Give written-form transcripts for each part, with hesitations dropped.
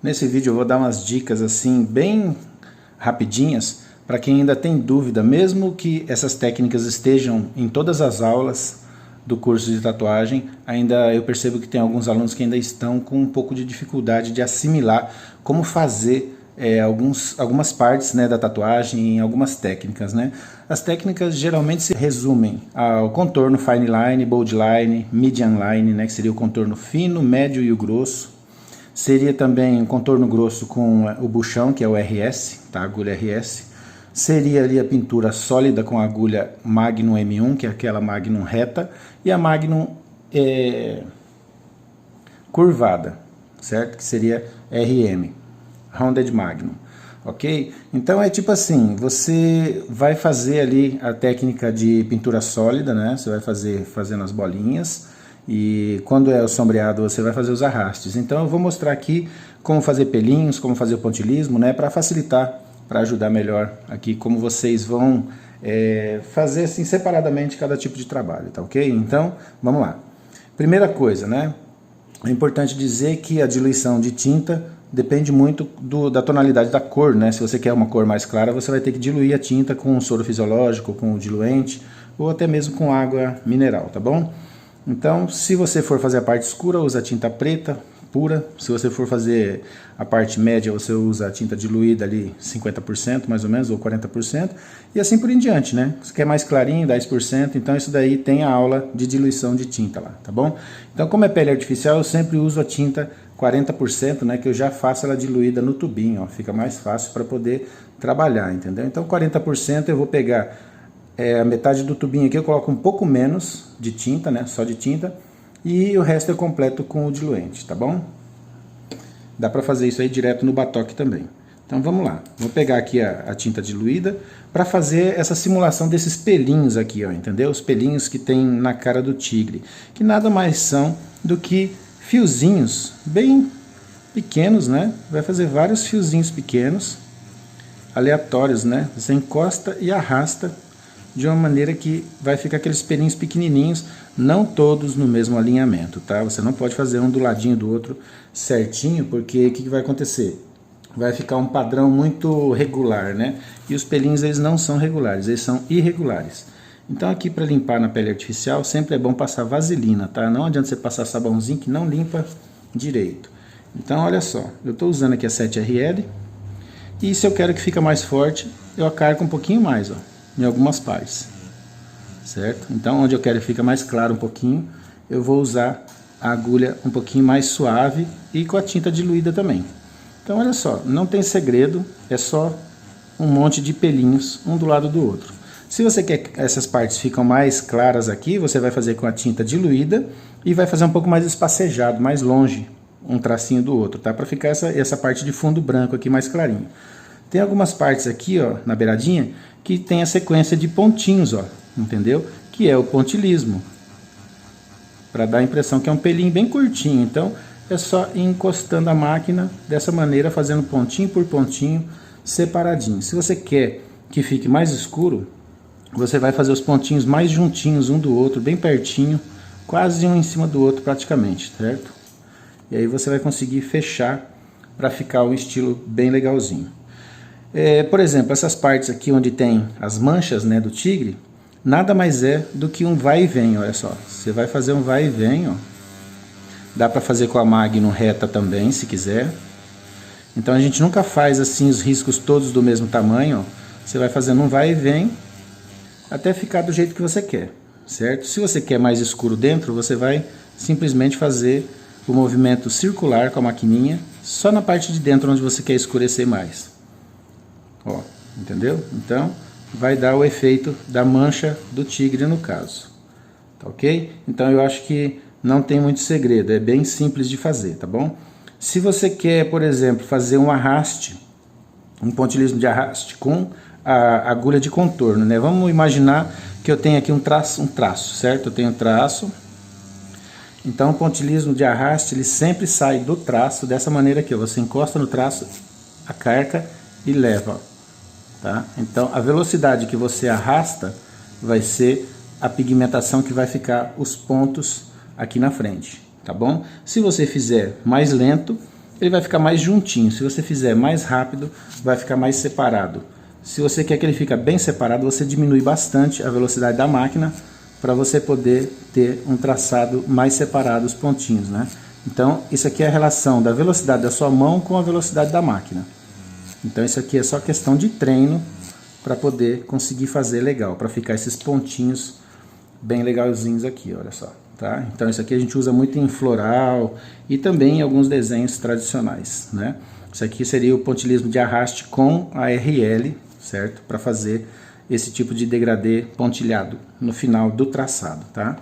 Nesse vídeo eu vou dar umas dicas assim bem rapidinhas para quem ainda tem dúvida, mesmo que essas técnicas estejam em todas as aulas do curso de tatuagem, ainda eu percebo que tem alguns alunos que ainda estão com um pouco de dificuldade de assimilar como fazer algumas partes, né, da tatuagem em algumas técnicas, né? As técnicas geralmente se resumem ao contorno fine line, bold line, medium line, né, que seria o contorno fino, médio e o grosso. Seria também um contorno grosso com o buchão, que é o RS, tá? Agulha RS. Seria ali a pintura sólida com a agulha Magnum M1, que é aquela Magnum reta, e a Magnum curvada, certo? Que seria RM, Rounded Magnum, ok? Então é tipo assim, você vai fazer ali a técnica de pintura sólida, né? Você vai fazendo as bolinhas, e quando é o sombreado você vai fazer os arrastes. Então eu vou mostrar aqui como fazer pelinhos, como fazer o pontilhismo, né? Para facilitar, para ajudar melhor aqui como vocês vão fazer assim separadamente cada tipo de trabalho, tá ok? Então vamos lá. Primeira coisa, né? É importante dizer que a diluição de tinta depende muito da tonalidade da cor, né? Se você quer uma cor mais clara, você vai ter que diluir a tinta com soro fisiológico, com o diluente, ou até mesmo com água mineral, tá bom? Então, se você for fazer a parte escura, usa tinta preta pura. Se você for fazer a parte média, você usa a tinta diluída ali 50% mais ou menos, ou 40%, e assim por em diante, né? Se quer mais clarinho, 10%, então isso daí tem a aula de diluição de tinta lá, tá bom? Então, como é pele artificial, eu sempre uso a tinta 40%, né, que eu já faço ela diluída no tubinho, ó, fica mais fácil para poder trabalhar, entendeu? Então 40% eu vou pegar a metade do tubinho aqui, eu coloco um pouco menos de tinta, né, só de tinta, e o resto eu completo com o diluente, tá bom? Dá para fazer isso aí direto no batoque também. Então vamos lá, vou pegar aqui a tinta diluída para fazer essa simulação desses pelinhos aqui, ó, entendeu? Os pelinhos que tem na cara do tigre, que nada mais são do que fiozinhos bem pequenos, né? Vai fazer vários fiozinhos pequenos, aleatórios, né? Você encosta e arrasta de uma maneira que vai ficar aqueles pelinhos pequenininhos, não todos no mesmo alinhamento, tá? Você não pode fazer um do ladinho do outro certinho, porque o que vai acontecer? Vai ficar um padrão muito regular, né? E os pelinhos, eles não são regulares, eles são irregulares. Então aqui para limpar na pele artificial, sempre é bom passar vaselina, tá? Não adianta você passar sabãozinho que não limpa direito. Então olha só, eu estou usando aqui a 7RL, e se eu quero que fique mais forte, eu acarco um pouquinho mais, ó, em algumas partes, certo? Então onde eu quero que fique mais claro um pouquinho, eu vou usar a agulha um pouquinho mais suave e com a tinta diluída também. Então olha só, não tem segredo, é só um monte de pelinhos um do lado do outro. Se você quer que essas partes ficam mais claras aqui, você vai fazer com a tinta diluída e vai fazer um pouco mais espacejado, mais longe, um tracinho do outro, tá? Para ficar essa parte de fundo branco aqui mais clarinho. Tem algumas partes aqui, ó, na beiradinha, que tem a sequência de pontinhos, ó, entendeu? Que é o pontilhismo, para dar a impressão que é um pelinho bem curtinho. Então é só ir encostando a máquina dessa maneira, fazendo pontinho por pontinho, separadinho. Se você quer que fique mais escuro, você vai fazer os pontinhos mais juntinhos um do outro, bem pertinho, quase um em cima do outro praticamente, certo? E aí você vai conseguir fechar para ficar um estilo bem legalzinho. Por exemplo, essas partes aqui onde tem as manchas, né, do tigre, nada mais é do que um vai e vem, olha só. Você vai fazer um vai e vem, ó. Dá para fazer com a Magnum reta também, se quiser. Então a gente nunca faz assim os riscos todos do mesmo tamanho, ó. Você vai fazendo um vai e vem até ficar do jeito que você quer, certo? Se você quer mais escuro dentro, você vai simplesmente fazer o movimento circular com a maquininha, só na parte de dentro onde você quer escurecer mais. Ó, entendeu? Então vai dar o efeito da mancha do tigre no caso, tá ok? Então eu acho que não tem muito segredo, é bem simples de fazer, tá bom? Se você quer, por exemplo, fazer um arraste, um pontilhismo de arraste com a agulha de contorno, né? Vamos imaginar que eu tenho aqui um traço, certo? Eu tenho um traço. Então o pontilhismo de arraste, ele sempre sai do traço dessa maneira aqui, ó. Você encosta no traço, acarca e leva, ó, tá? Então a velocidade que você arrasta vai ser a pigmentação que vai ficar os pontos aqui na frente, tá bom? Se você fizer mais lento, ele vai ficar mais juntinho. Se você fizer mais rápido, vai ficar mais separado. Se você quer que ele fique bem separado, você diminui bastante a velocidade da máquina para você poder ter um traçado mais separado os pontinhos, né? Então, isso aqui é a relação da velocidade da sua mão com a velocidade da máquina. Então, isso aqui é só questão de treino para poder conseguir fazer legal, para ficar esses pontinhos bem legalzinhos aqui, olha só, tá? Então, isso aqui a gente usa muito em floral e também em alguns desenhos tradicionais, né? Isso aqui seria o pontilhismo de arraste com a RL, certo? Para fazer esse tipo de degradê pontilhado no final do traçado, tá?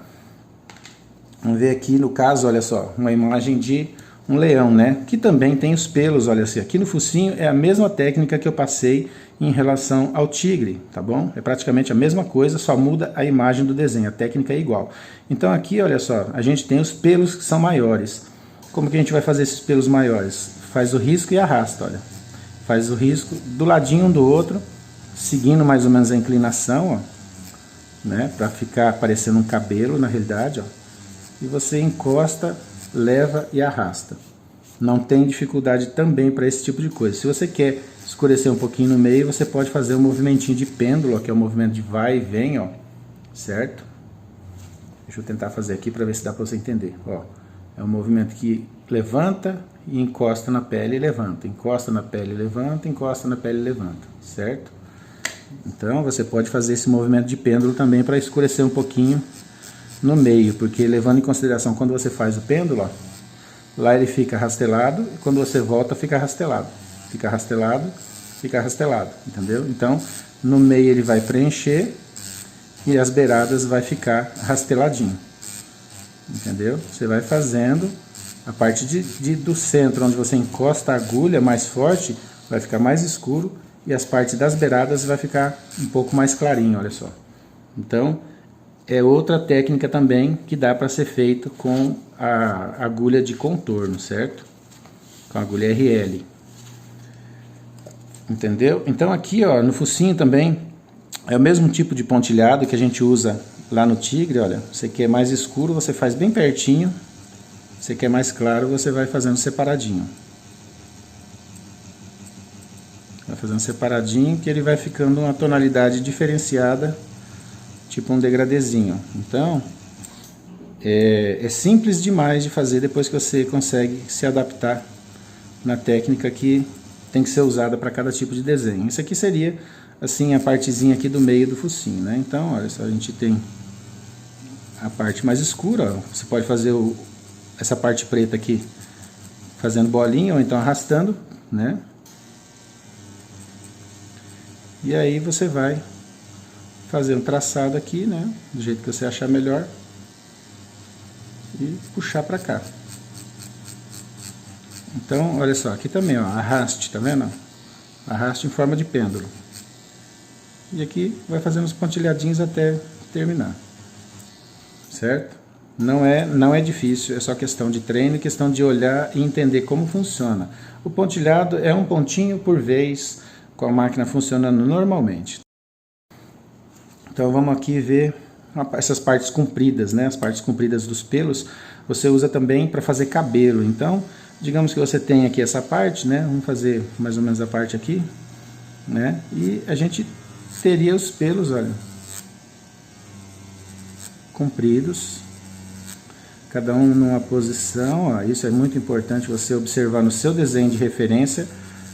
Vamos ver aqui no caso, olha só, uma imagem de um leão, né? Que também tem os pelos, olha assim, aqui no focinho é a mesma técnica que eu passei em relação ao tigre, tá bom? É praticamente a mesma coisa, só muda a imagem do desenho, a técnica é igual. Então aqui, olha só, a gente tem os pelos que são maiores. Como que a gente vai fazer esses pelos maiores? Faz o risco e arrasta, olha. Faz o risco do ladinho um do outro, seguindo mais ou menos a inclinação, ó, né? Para ficar parecendo um cabelo, na realidade, ó. E você encosta, leva e arrasta. Não tem dificuldade também para esse tipo de coisa. Se você quer escurecer um pouquinho no meio, você pode fazer um movimentinho de pêndulo, que é um movimento de vai e vem, ó, certo? Deixa eu tentar fazer aqui para ver se dá para você entender. Ó, é um movimento que levanta e encosta na pele e levanta, encosta na pele e levanta, encosta na pele e levanta, certo? Então você pode fazer esse movimento de pêndulo também para escurecer um pouquinho no meio, porque levando em consideração quando você faz o pêndulo, ó, lá ele fica rastelado e quando você volta fica rastelado, fica rastelado, fica rastelado, entendeu? Então no meio ele vai preencher e as beiradas vai ficar rasteladinho, entendeu? Você vai fazendo a parte do centro, onde você encosta a agulha mais forte, vai ficar mais escuro e as partes das beiradas vai ficar um pouco mais clarinho, olha só. Então é outra técnica também que dá para ser feito com a agulha de contorno, certo? Com a agulha RL. Entendeu? Então aqui, ó, no focinho também é o mesmo tipo de pontilhado que a gente usa lá no tigre, olha. Você quer mais escuro, você faz bem pertinho. Você quer mais claro, você vai fazendo separadinho. Vai fazendo separadinho que ele vai ficando uma tonalidade diferenciada, tipo um degradezinho. Então, é simples demais de fazer depois que você consegue se adaptar na técnica que tem que ser usada para cada tipo de desenho. Isso aqui seria, assim, a partezinha aqui do meio do focinho, né? Então, olha só, a gente tem a parte mais escura, ó. Você pode fazer essa parte preta aqui fazendo bolinha ou então arrastando, né? E aí você vai fazer um traçado aqui, né, do jeito que você achar melhor e puxar para cá. Então, olha só, aqui também, ó, arraste, tá vendo? Arraste em forma de pêndulo. E aqui vai fazendo os pontilhadinhos até terminar. Certo? Não é difícil, é só questão de treino e questão de olhar e entender como funciona. O pontilhado é um pontinho por vez, com a máquina funcionando normalmente. Então vamos aqui ver essas partes compridas, né? As partes compridas dos pelos, você usa também para fazer cabelo. Então, digamos que você tem aqui essa parte, né? Vamos fazer mais ou menos a parte aqui, né? E a gente teria os pelos, olha, compridos, cada um numa posição, ó. Isso é muito importante você observar no seu desenho de referência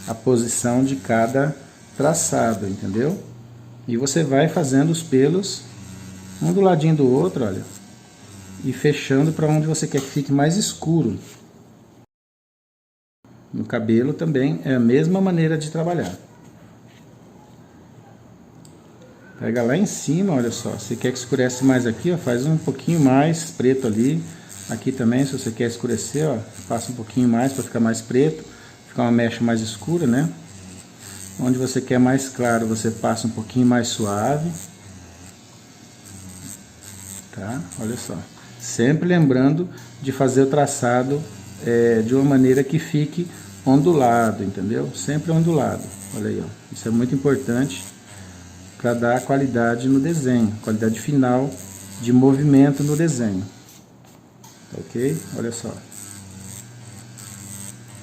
a posição de cada traçado, entendeu? E você vai fazendo os pelos um do ladinho do outro, olha, e fechando para onde você quer que fique mais escuro. No cabelo também é a mesma maneira de trabalhar. Pega lá em cima, olha só, se quer que escurece mais aqui, ó, faz um pouquinho mais preto ali. Aqui também, se você quer escurecer, ó, passa um pouquinho mais para ficar mais preto, ficar uma mecha mais escura, né? Onde você quer mais claro, você passa um pouquinho mais suave. Tá? Olha só. Sempre lembrando de fazer o traçado de uma maneira que fique ondulado, entendeu? Sempre ondulado. Olha aí, ó. Isso é muito importante para dar qualidade no desenho, qualidade final de movimento no desenho. Ok? Olha só.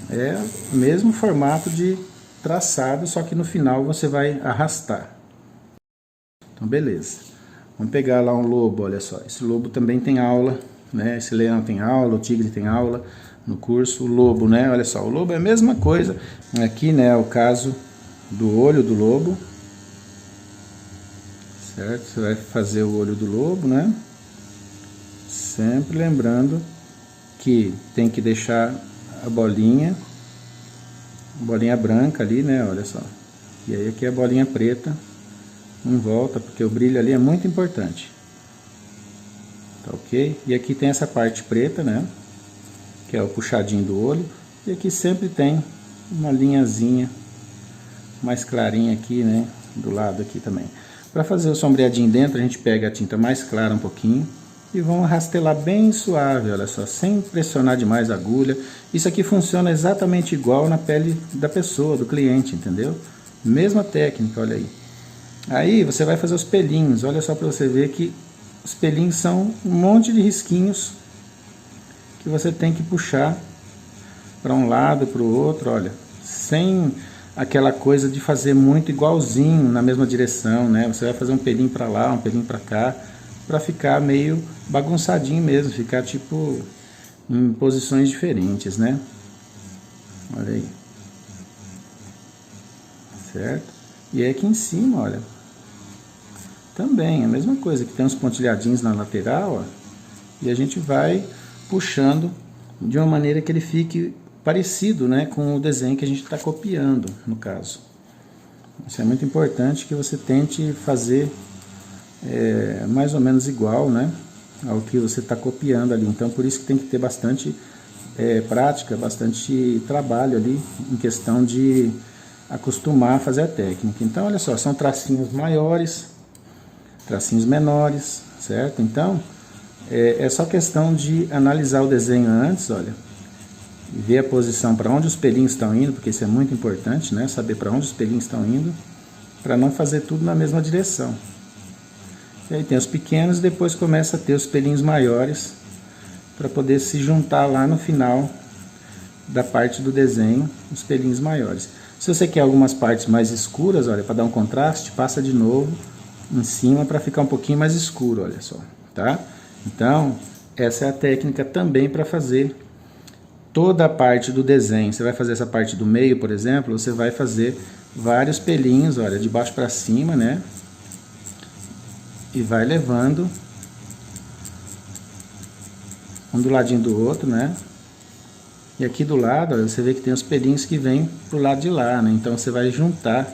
É o mesmo formato de traçado, só que no final você vai arrastar. Então beleza. Vamos pegar lá um lobo, olha só. Esse lobo também tem aula, né? Esse leão tem aula, o tigre tem aula no curso. O lobo, né? Olha só, o lobo é a mesma coisa. Aqui, né, é o caso do olho do lobo. Certo? Você vai fazer o olho do lobo, né? Sempre lembrando que tem que deixar a bolinha branca ali, né? Olha só. E aí aqui a bolinha preta em volta, porque o brilho ali é muito importante. Tá ok? E aqui tem essa parte preta, né? Que é o puxadinho do olho. E aqui sempre tem uma linhazinha mais clarinha aqui, né? Do lado aqui também. Para fazer o sombreadinho dentro, a gente pega a tinta mais clara um pouquinho e vamos rastelar bem suave, olha só, sem pressionar demais a agulha. Isso aqui funciona exatamente igual na pele da pessoa, do cliente, entendeu? Mesma técnica, olha aí. Aí você vai fazer os pelinhos, olha só para você ver que os pelinhos são um monte de risquinhos que você tem que puxar para um lado, para o outro, olha, sem aquela coisa de fazer muito igualzinho na mesma direção, né? Você vai fazer um pelinho para lá, um pelinho para cá, para ficar meio bagunçadinho mesmo, ficar tipo em posições diferentes, né? Olha aí. Certo? E aí aqui em cima, olha, também a mesma coisa, que tem uns pontilhadinhos na lateral, ó, e a gente vai puxando de uma maneira que ele fique parecido, né, com o desenho que a gente está copiando, no caso. Isso é muito importante, que você tente fazer mais ou menos igual, né, ao que você está copiando ali. Então, por isso que tem que ter bastante prática, bastante trabalho ali, em questão de acostumar a fazer a técnica. Então, olha só, são tracinhos maiores, tracinhos menores, certo? Então, é só questão de analisar o desenho antes, olha, e ver a posição para onde os pelinhos estão indo, porque isso é muito importante, né? Saber para onde os pelinhos estão indo, para não fazer tudo na mesma direção. E aí tem os pequenos, depois começa a ter os pelinhos maiores, para poder se juntar lá no final da parte do desenho, os pelinhos maiores. Se você quer algumas partes mais escuras, olha, para dar um contraste, passa de novo em cima para ficar um pouquinho mais escuro, olha só, tá? Então, essa é a técnica também para fazer toda a parte do desenho. Você vai fazer essa parte do meio, por exemplo, você vai fazer vários pelinhos, olha, de baixo para cima, né? E vai levando um do ladinho do outro, né? E aqui do lado, olha, você vê que tem os pelinhos que vêm pro lado de lá, né? Então você vai juntar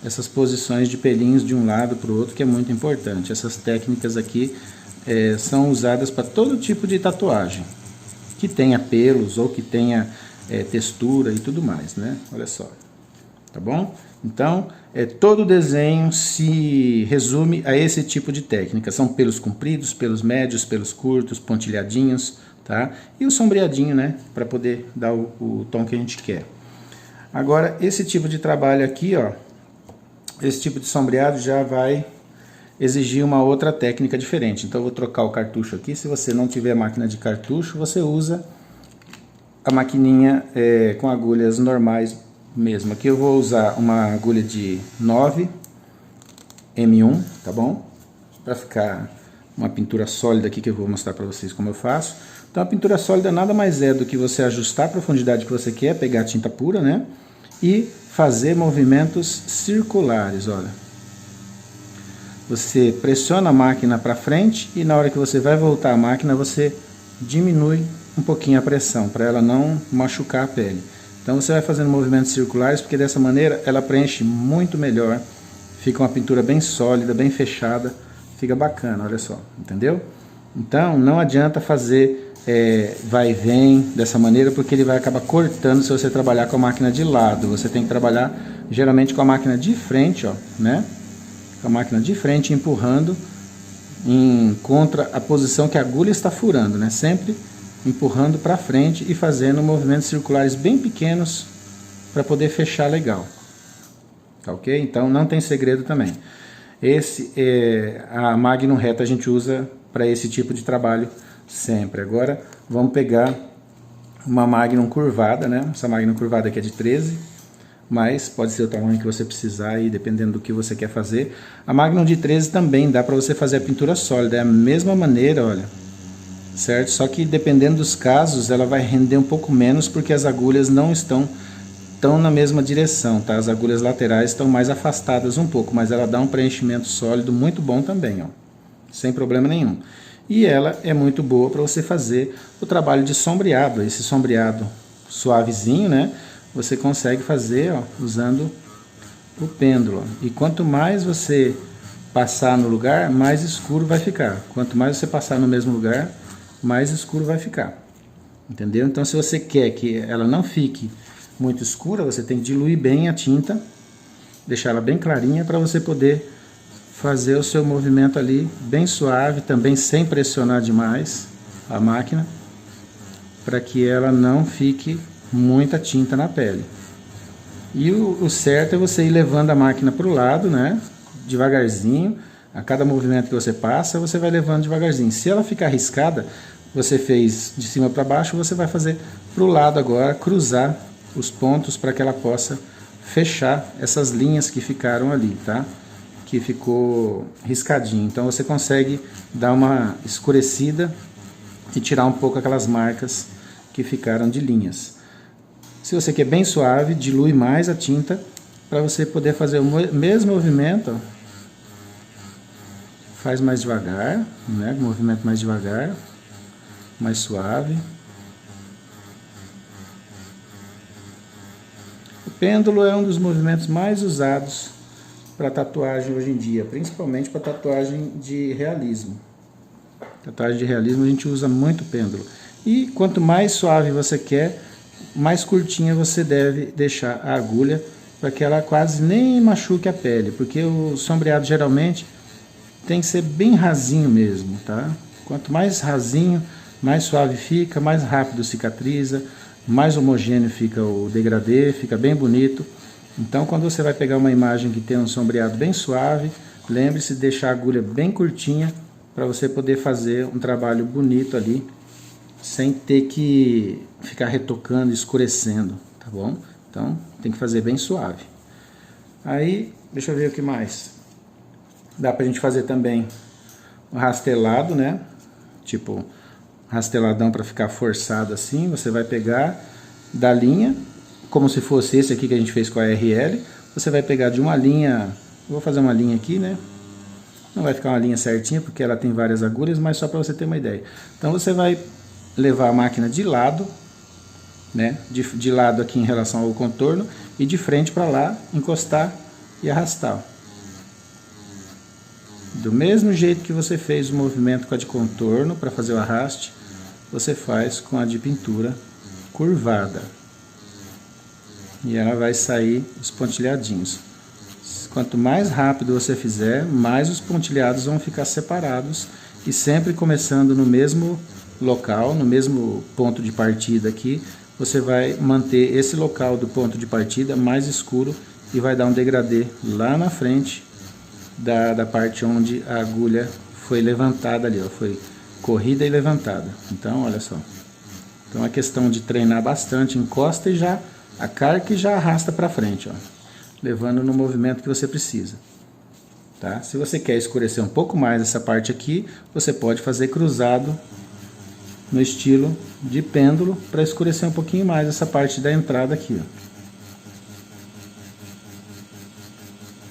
essas posições de pelinhos de um lado para o outro, que é muito importante. Essas técnicas aqui são usadas para todo tipo de tatuagem, que tenha pelos ou que tenha textura e tudo mais, né? Olha só, tá bom? Então, todo desenho se resume a esse tipo de técnica. São pelos compridos, pelos médios, pelos curtos, pontilhadinhos, tá? E o sombreadinho, né? Para poder dar o tom que a gente quer. Agora, esse tipo de trabalho aqui, ó, esse tipo de sombreado já vai exigir uma outra técnica diferente. Então eu vou trocar o cartucho aqui. Se você não tiver máquina de cartucho, você usa a maquininha com agulhas normais mesmo. Aqui eu vou usar uma agulha de 9 M1, tá bom? Para ficar uma pintura sólida aqui, que eu vou mostrar para vocês como eu faço. Então a pintura sólida nada mais é do que você ajustar a profundidade que você quer, pegar a tinta pura, né? E fazer movimentos circulares, olha. Você pressiona a máquina para frente e na hora que você vai voltar a máquina, você diminui um pouquinho a pressão, para ela não machucar a pele. Então você vai fazendo movimentos circulares, porque dessa maneira ela preenche muito melhor, fica uma pintura bem sólida, bem fechada, fica bacana, olha só, entendeu? Então não adianta fazer vai e vem dessa maneira, porque ele vai acabar cortando se você trabalhar com a máquina de lado. Você tem que trabalhar geralmente com a máquina de frente, ó, né? Com a máquina de frente empurrando contra a posição que a agulha está furando, né? Sempre empurrando para frente e fazendo movimentos circulares bem pequenos para poder fechar legal. Tá ok? Então não tem segredo também. A Magnum Reto a gente usa para esse tipo de trabalho sempre. Agora vamos pegar uma Magnum curvada, né? Essa Magnum curvada aqui é de 13, mas pode ser o tamanho que você precisar aí, dependendo do que você quer fazer. A Magnum de 13 também dá para você fazer a pintura sólida, é a mesma maneira, olha, certo? Só que dependendo dos casos, ela vai render um pouco menos, porque as agulhas não estão na mesma direção, tá? As agulhas laterais estão mais afastadas um pouco, mas ela dá um preenchimento sólido muito bom também, ó, sem problema nenhum. E ela é muito boa para você fazer o trabalho de sombreado, esse sombreado suavezinho, né? Você consegue fazer, ó, usando o pêndulo. E quanto mais você passar no lugar, mais escuro vai ficar. Quanto mais você passar no mesmo lugar, mais escuro vai ficar. Entendeu? Então, se você quer que ela não fique muito escura, você tem que diluir bem a tinta, deixar ela bem clarinha para você poder fazer o seu movimento ali bem suave, também sem pressionar demais a máquina, para que ela não fique muita tinta na pele. E o certo é você ir levando a máquina para o lado, né? Devagarzinho. A cada movimento que você passa, você vai levando devagarzinho. Se ela ficar riscada, você fez de cima para baixo, você vai fazer para o lado agora, cruzar os pontos para que ela possa fechar essas linhas que ficaram ali, tá? Que ficou riscadinho. Então você consegue dar uma escurecida e tirar um pouco aquelas marcas que ficaram de linhas. Se você quer bem suave, dilui mais a tinta para você poder fazer o mesmo movimento, ó. Faz mais devagar, né? Movimento mais devagar, mais suave. O pêndulo é um dos movimentos mais usados para tatuagem hoje em dia, principalmente para tatuagem de realismo. Tatuagem de realismo a gente usa muito pêndulo. E quanto mais suave você quer, mais curtinha você deve deixar a agulha, para que ela quase nem machuque a pele, porque o sombreado geralmente tem que ser bem rasinho mesmo, tá? Quanto mais rasinho, mais suave fica, mais rápido cicatriza, mais homogêneo fica o degradê, fica bem bonito. Então, quando você vai pegar uma imagem que tem um sombreado bem suave, lembre-se de deixar a agulha bem curtinha para você poder fazer um trabalho bonito ali, sem ter que ficar retocando, escurecendo, tá bom? Então, tem que fazer bem suave. Aí, deixa eu ver o que mais. Dá pra gente fazer também o rastelado, né? Tipo, rasteladão para ficar forçado assim. Você vai pegar da linha, como se fosse esse aqui que a gente fez com a RL. Você vai pegar de uma linha, vou fazer uma linha aqui, né? Não vai ficar uma linha certinha porque ela tem várias agulhas, mas só para você ter uma ideia. Então você vai levar a máquina de lado, né? De lado aqui em relação ao contorno e de frente para lá, encostar e arrastar. Do mesmo jeito que você fez o movimento com a de contorno para fazer o arraste, você faz com a de pintura curvada. E ela vai sair os pontilhadinhos. Quanto mais rápido você fizer, mais os pontilhados vão ficar separados e sempre começando no mesmo local, no mesmo ponto de partida aqui, você vai manter esse local do ponto de partida mais escuro e vai dar um degradê lá na frente da parte onde a agulha foi levantada ali, ó, foi corrida e levantada. Então, olha só. Então é questão de treinar bastante, encosta e já a carga e já arrasta para frente, ó, levando no movimento que você precisa. Tá? Se você quer escurecer um pouco mais essa parte aqui, você pode fazer cruzado no estilo de pêndulo para escurecer um pouquinho mais essa parte da entrada aqui, ó.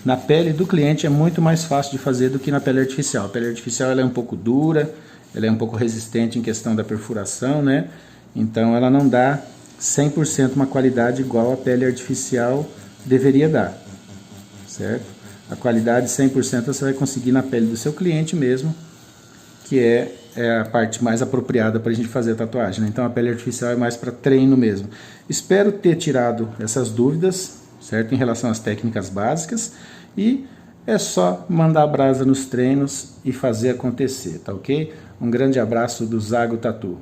Na pele do cliente é muito mais fácil de fazer do que na pele artificial. A pele artificial ela é um pouco dura, ela é um pouco resistente em questão da perfuração, né? Então ela não dá 100% uma qualidade igual a pele artificial deveria dar, certo? A qualidade 100% você vai conseguir na pele do seu cliente mesmo, que é a parte mais apropriada para a gente fazer a tatuagem, né? Então a pele artificial é mais para treino mesmo. Espero ter tirado essas dúvidas, certo? Em relação às técnicas básicas, e é só mandar brasa nos treinos e fazer acontecer, tá ok? Um grande abraço do Zago Tatu.